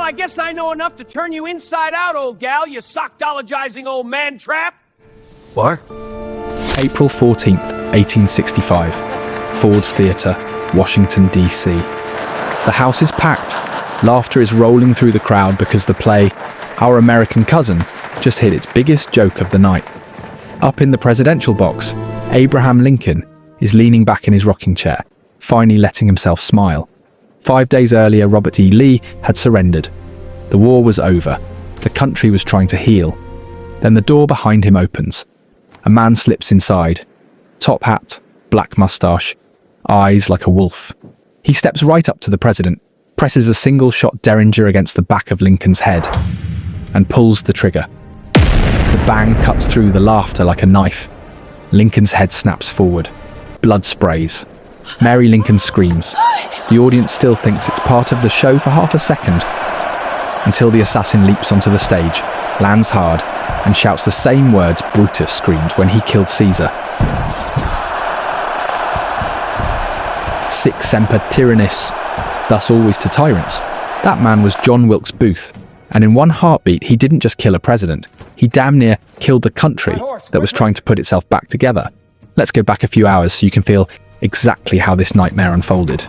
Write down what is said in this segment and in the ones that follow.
I guess I know enough to turn you inside out, old gal, you sockdologizing old man trap. What? April 14th, 1865. Ford's Theatre, Washington, D.C. The house is packed. Laughter is rolling through the crowd because the play, Our American Cousin, just hit its biggest joke of the night. Up in the presidential box, Abraham Lincoln is leaning back in his rocking chair, finally letting himself smile. 5 days earlier, Robert E. Lee had surrendered. The war was over. The country was trying to heal. Then the door behind him opens. A man slips inside. Top hat, black mustache, eyes like a wolf. He steps right up to the president, presses a single-shot derringer against the back of Lincoln's head, and pulls the trigger. The bang cuts through the laughter like a knife. Lincoln's head snaps forward. Blood sprays. Mary Lincoln screams. The audience still thinks it's part of the show for half a second, until the assassin leaps onto the stage, lands hard, and shouts the same words Brutus screamed when he killed Caesar. Sic semper tyrannis, thus always to tyrants. That man was John Wilkes Booth, and in one heartbeat he didn't just kill a president, he damn near killed the country that was trying to put itself back together. Let's go back a few hours so you can feel exactly how this nightmare unfolded.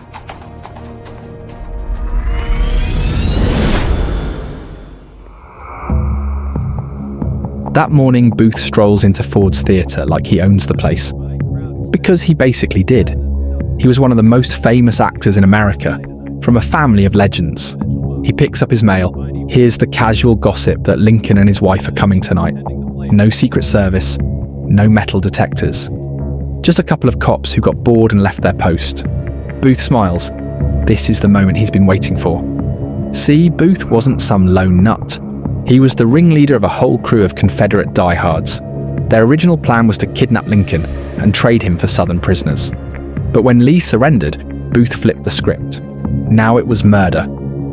That morning, Booth strolls into Ford's Theatre like he owns the place. Because he basically did. He was one of the most famous actors in America, from a family of legends. He picks up his mail, hears the casual gossip that Lincoln and his wife are coming tonight. No Secret Service, no metal detectors. Just a couple of cops who got bored and left their post. Booth smiles. This is the moment he's been waiting for. See, Booth wasn't some lone nut. He was the ringleader of a whole crew of Confederate diehards. Their original plan was to kidnap Lincoln and trade him for Southern prisoners. But when Lee surrendered, Booth flipped the script. Now it was murder.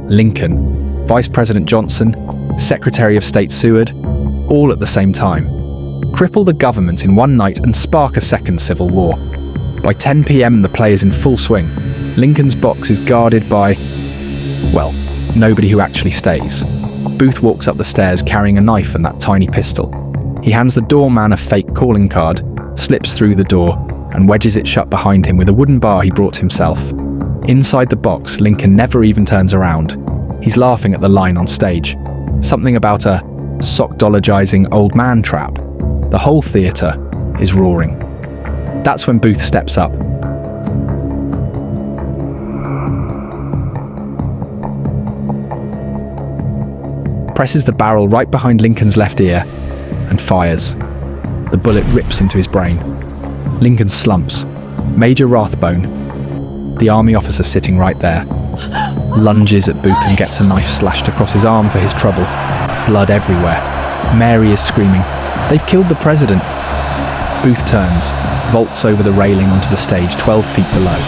Lincoln, Vice President Johnson, Secretary of State Seward, all at the same time. Cripple the government in one night and spark a second civil war. By 10 p.m. the play is in full swing. Lincoln's box is guarded by, well, nobody who actually stays. Booth walks up the stairs carrying a knife and that tiny pistol. He hands the doorman a fake calling card, slips through the door, and wedges it shut behind him with a wooden bar he brought himself. Inside the box, Lincoln never even turns around. He's laughing at the line on stage. Something about a sockdologizing old man trap. The whole theatre is roaring. That's when Booth steps up. Presses the barrel right behind Lincoln's left ear and fires. The bullet rips into his brain. Lincoln slumps. Major Rathbone, the army officer sitting right there, lunges at Booth and gets a knife slashed across his arm for his trouble. Blood everywhere. Mary is screaming, "They've killed the president!" Booth turns, vaults over the railing onto the stage 12 feet below.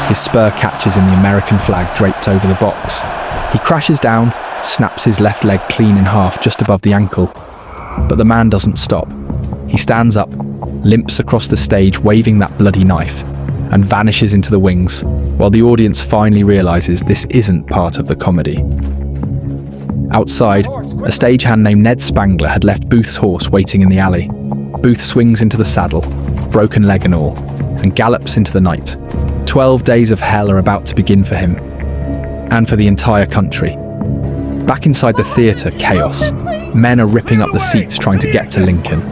His spur catches in the American flag draped over the box. He crashes down, snaps his left leg clean in half just above the ankle. But the man doesn't stop. He stands up, limps across the stage waving that bloody knife, and vanishes into the wings, while the audience finally realises this isn't part of the comedy. Outside, a stagehand named Ned Spangler had left Booth's horse waiting in the alley. Booth swings into the saddle, broken leg and all, and gallops into the night. 12 days of hell are about to begin for him, and for the entire country. Back inside the theatre, chaos. Men are ripping up the seats trying to get to Lincoln.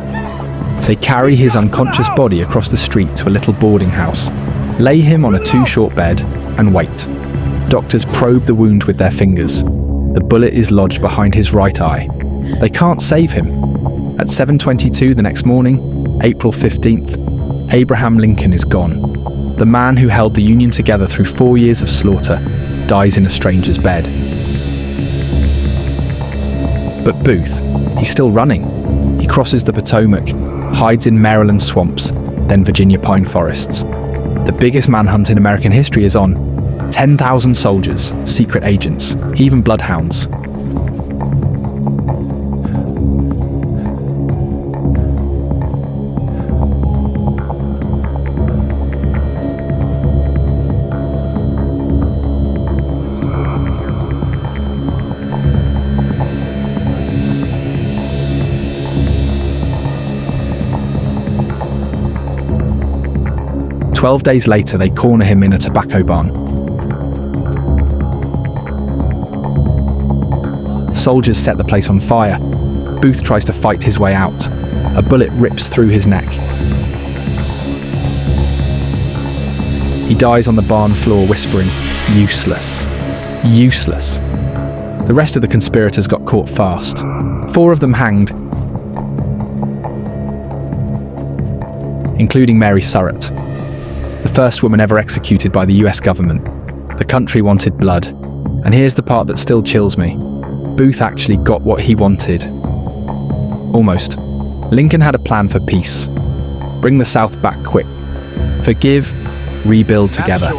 They carry his unconscious body across the street to a little boarding house, lay him on a too-short bed, and wait. Doctors probe the wound with their fingers. The bullet is lodged behind his right eye. They can't save him. At 7:22 the next morning, April 15th, Abraham Lincoln is gone. The man who held the Union together through 4 years of slaughter dies in a stranger's bed. But Booth, he's still running. He crosses the Potomac, hides in Maryland swamps, then Virginia pine forests. The biggest manhunt in American history is on. 10,000 soldiers, secret agents, even bloodhounds. 12 days later, they corner him in a tobacco barn. Soldiers set the place on fire. Booth tries to fight his way out. A bullet rips through his neck. He dies on the barn floor whispering, "Useless. Useless." The rest of the conspirators got caught fast. 4 of them hanged, including Mary Surratt, the first woman ever executed by the US government. The country wanted blood. And here's the part that still chills me. Booth actually got what he wanted. Almost. Lincoln had a plan for peace. Bring the South back quick. Forgive, rebuild together.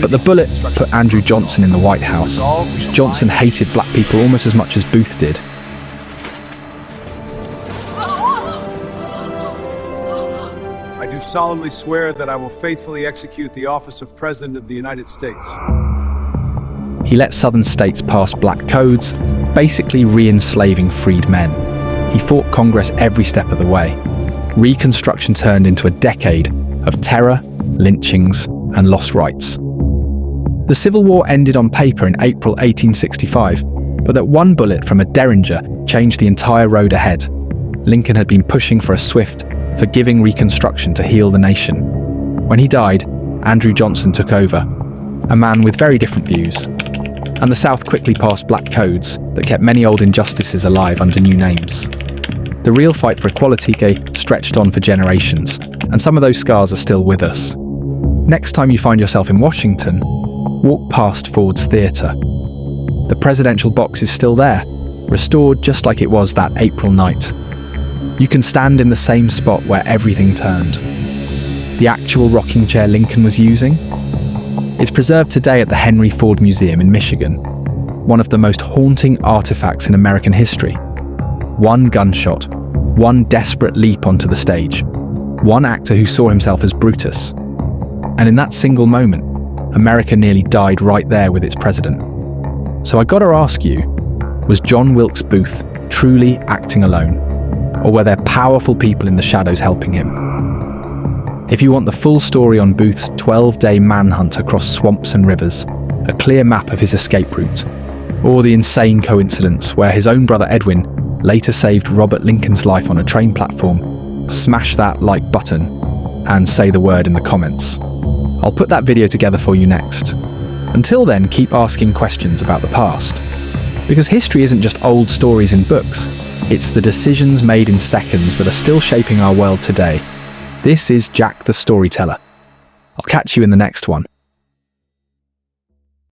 But the bullet put Andrew Johnson in the White House. Johnson hated black people almost as much as Booth did. I do solemnly swear that I will faithfully execute the office of President of the United States. He let southern states pass black codes, basically re-enslaving freed men. He fought Congress every step of the way. Reconstruction turned into a decade of terror, lynchings, and lost rights. The Civil War ended on paper in April 1865, but that one bullet from a Derringer changed the entire road ahead. Lincoln had been pushing for a swift, forgiving reconstruction to heal the nation. When he died, Andrew Johnson took over, a man with very different views. And the South quickly passed black codes that kept many old injustices alive under new names. The real fight for equality stretched on for generations, and some of those scars are still with us. Next time you find yourself in Washington, walk past Ford's Theatre. The presidential box is still there, restored just like it was that April night. You can stand in the same spot where everything turned. The actual rocking chair Lincoln was using? It's preserved today at the Henry Ford Museum in Michigan, one of the most haunting artifacts in American history. One gunshot, one desperate leap onto the stage, one actor who saw himself as Brutus. And in that single moment, America nearly died right there with its president. So I gotta ask you, was John Wilkes Booth truly acting alone? Or were there powerful people in the shadows helping him? If you want the full story on Booth's 12-day manhunt across swamps and rivers, a clear map of his escape route, or the insane coincidence where his own brother Edwin later saved Robert Lincoln's life on a train platform, smash that like button and say the word in the comments. I'll put that video together for you next. Until then, keep asking questions about the past. Because history isn't just old stories in books, it's the decisions made in seconds that are still shaping our world today. This is Jack the Storyteller. I'll catch you in the next one.